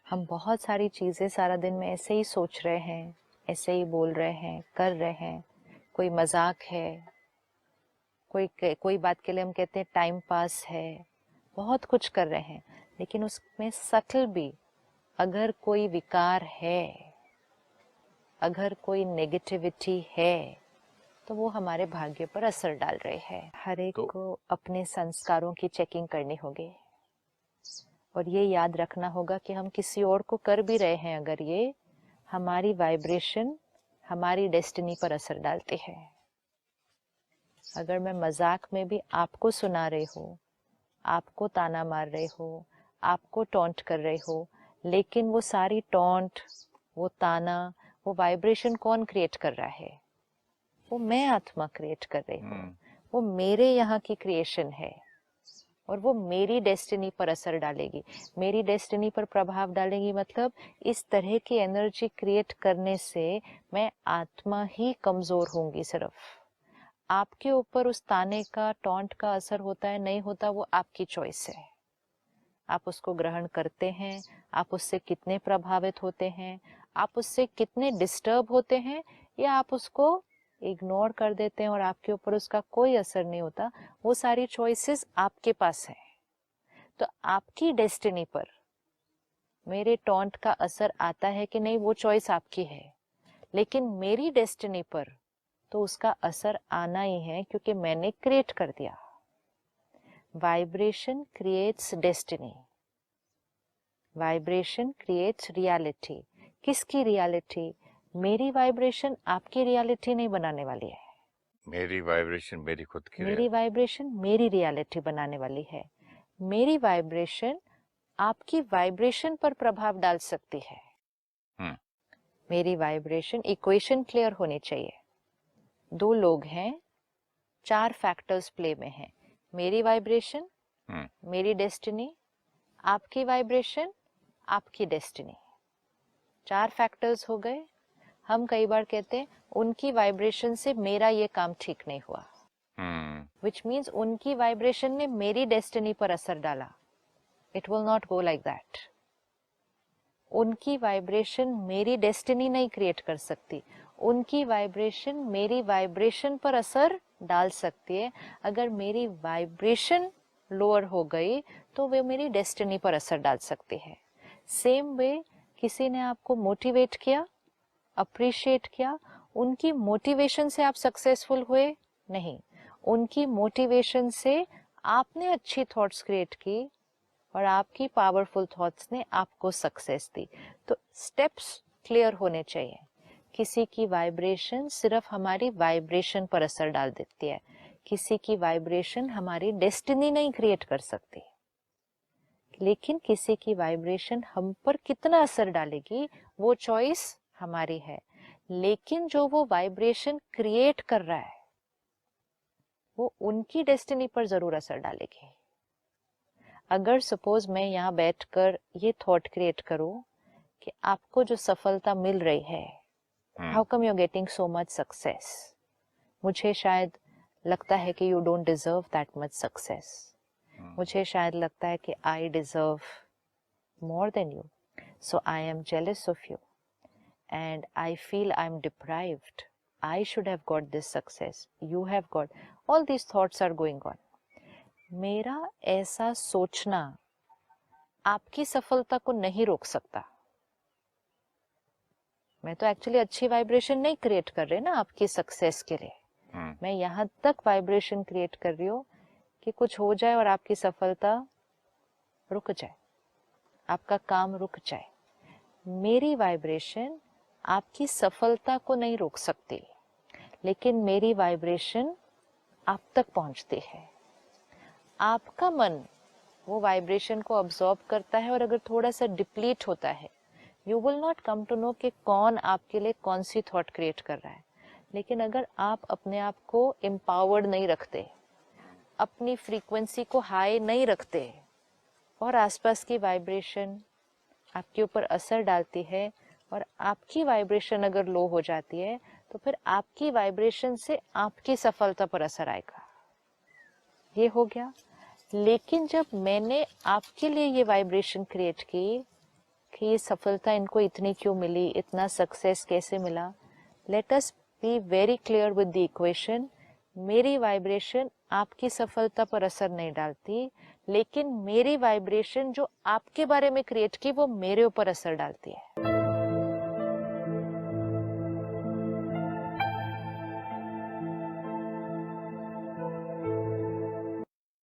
हम बहुत सारी चीज़ें सारा दिन में ऐसे ही सोच रहे हैं, ऐसे ही बोल रहे हैं, कर रहे हैं। कोई मजाक है, कोई बात के लिए हम कहते हैं टाइम पास है, बहुत कुछ कर रहे हैं, लेकिन उसमें सटल भी अगर कोई विकार है, अगर कोई नेगेटिविटी है, तो वो हमारे भाग्य पर असर डाल रहे हैं। हर एक को अपने संस्कारों की चेकिंग करनी होगी और ये याद रखना होगा कि हम किसी और को कर भी रहे हैं अगर ये हमारी वाइब्रेशन, हमारी डेस्टिनी पर असर डालती है। अगर मैं मजाक में भी आपको सुना रही हूँ, आपको ताना मार रहे हो, आपको टॉन्ट कर रहे हो, लेकिन वो सारी टॉन्ट, वो ताना, वो वाइब्रेशन कौन क्रिएट कर रहा है? वो मैं आत्मा क्रिएट कर रही हूँ। वो मेरे यहाँ की क्रिएशन है और वो मेरी डेस्टिनी पर असर डालेगी, मेरी डेस्टिनी पर प्रभाव डालेगी। मतलब इस तरह की एनर्जी क्रिएट करने से मैं आत्मा ही कमजोर होंगी। सिर्फ आपके ऊपर उस ताने का, टॉन्ट का असर होता है नहीं होता, वो आपकी चॉइस है। आप उसको ग्रहण करते हैं, आप उससे कितने प्रभावित होते हैं, आप उससे कितने डिस्टर्ब होते हैं, या आप उसको इग्नोर कर देते हैं और आपके ऊपर उसका कोई असर नहीं होता। वो सारी चॉइसेस आपके पास है। तो आपकी डेस्टिनी पर मेरे टॉन्ट का असर आता है कि नहीं, वो चॉइस आपकी है। लेकिन मेरी डेस्टिनी पर तो उसका असर आना ही है, क्योंकि मैंने क्रिएट कर दिया। Vibration creates destiny, vibration creates reality. किसकी रियलिटी? मेरी वाइब्रेशन आपकी रियलिटी नहीं बनाने वाली है। मेरी वाइब्रेशन मेरी खुद की मेरी वाइब्रेशन मेरी रियलिटी बनाने वाली है। मेरी वाइब्रेशन आपकी वाइब्रेशन पर प्रभाव डाल सकती है। मेरी वाइब्रेशन, इक्वेशन क्लियर होनी चाहिए। दो लोग हैं, 4 फैक्टर्स प्ले में हैं। मेरी वाइब्रेशन, मेरी डेस्टिनी, आपकी वाइब्रेशन, आपकी डेस्टिनी। 4 फैक्टर्स हो गए। हम कई बार कहते हैं उनकी वाइब्रेशन से मेरा ये काम ठीक नहीं हुआ, which means उनकी वाइब्रेशन ने मेरी डेस्टिनी पर असर डाला। It will not go like that. उनकी वाइब्रेशन मेरी डेस्टिनी नहीं क्रिएट कर सकती, उनकी वाइब्रेशन मेरी वाइब्रेशन पर असर डाल सकती है। अगर मेरी वाइब्रेशन लोअर हो गई तो वे मेरी डेस्टिनी पर असर डाल सकती है। सेम वे, किसी ने आपको मोटिवेट किया, अप्रिशिएट किया, उनकी मोटिवेशन से आप सक्सेसफुल हुए नहीं, उनकी मोटिवेशन से आपने अच्छी थॉट्स क्रिएट की और आपकी पावरफुल थॉट्स ने आपको सक्सेस दी। तो स्टेप्स क्लियर होने चाहिए। किसी की वाइब्रेशन सिर्फ हमारी वाइब्रेशन पर असर डाल देती है, किसी की वाइब्रेशन हमारी डेस्टिनी नहीं क्रिएट कर सकती। लेकिन किसी की वाइब्रेशन हम पर कितना असर डालेगी वो चॉइस हमारी है। लेकिन जो वो वाइब्रेशन क्रिएट कर रहा है वो उनकी डेस्टिनी पर जरूर असर डालेगी। अगर सपोज मैं यहाँ बैठकर ये थॉट क्रिएट करूं कि आपको जो सफलता मिल रही है, how come you are getting so much success, मुझे शायद लगता है कि you don't deserve that much success, मुझे शायद लगता है कि I deserve more than you, so I am jealous of you and I feel I am deprived, I should have got this success, you have got, all these thoughts are going on. मेरा ऐसा सोचना आपकी सफलता को नहीं रोक सकता। मैं तो एक्चुअली अच्छी वाइब्रेशन नहीं क्रिएट कर रही ना आपकी सक्सेस के लिए। मैं यहाँ तक वाइब्रेशन क्रिएट कर रही हूँ कि कुछ हो जाए और आपकी सफलता रुक जाए, आपका काम रुक जाए। मेरी वाइब्रेशन आपकी सफलता को नहीं रोक सकती, लेकिन मेरी वाइब्रेशन आप तक पहुंचती है। आपका मन वो वाइब्रेशन को अब्सॉर्ब करता है और अगर थोड़ा सा डिप्लीट होता है, you will not come to know कि कौन आपके लिए कौन सी थॉट क्रिएट कर रहा है। लेकिन अगर आप अपने आप को एम्पावर्ड नहीं रखते, अपनी फ्रीक्वेंसी को हाई नहीं रखते और आसपास की वाइब्रेशन आपके ऊपर असर डालती है और आपकी वाइब्रेशन अगर लो हो जाती है, तो फिर आपकी वाइब्रेशन से आपकी सफलता पर असर आएगा। ये हो गया। लेकिन जब मैंने आपके लिए ये वाइब्रेशन क्रिएट की कि ये सफलता इनको इतनी क्यों मिली, इतना सक्सेस कैसे मिला. Let us be very clear with the equation. मेरी वाइब्रेशन आपकी सफलता पर असर नहीं डालती, लेकिन मेरी वाइब्रेशन जो आपके बारे में क्रिएट की वो मेरे ऊपर असर डालती है.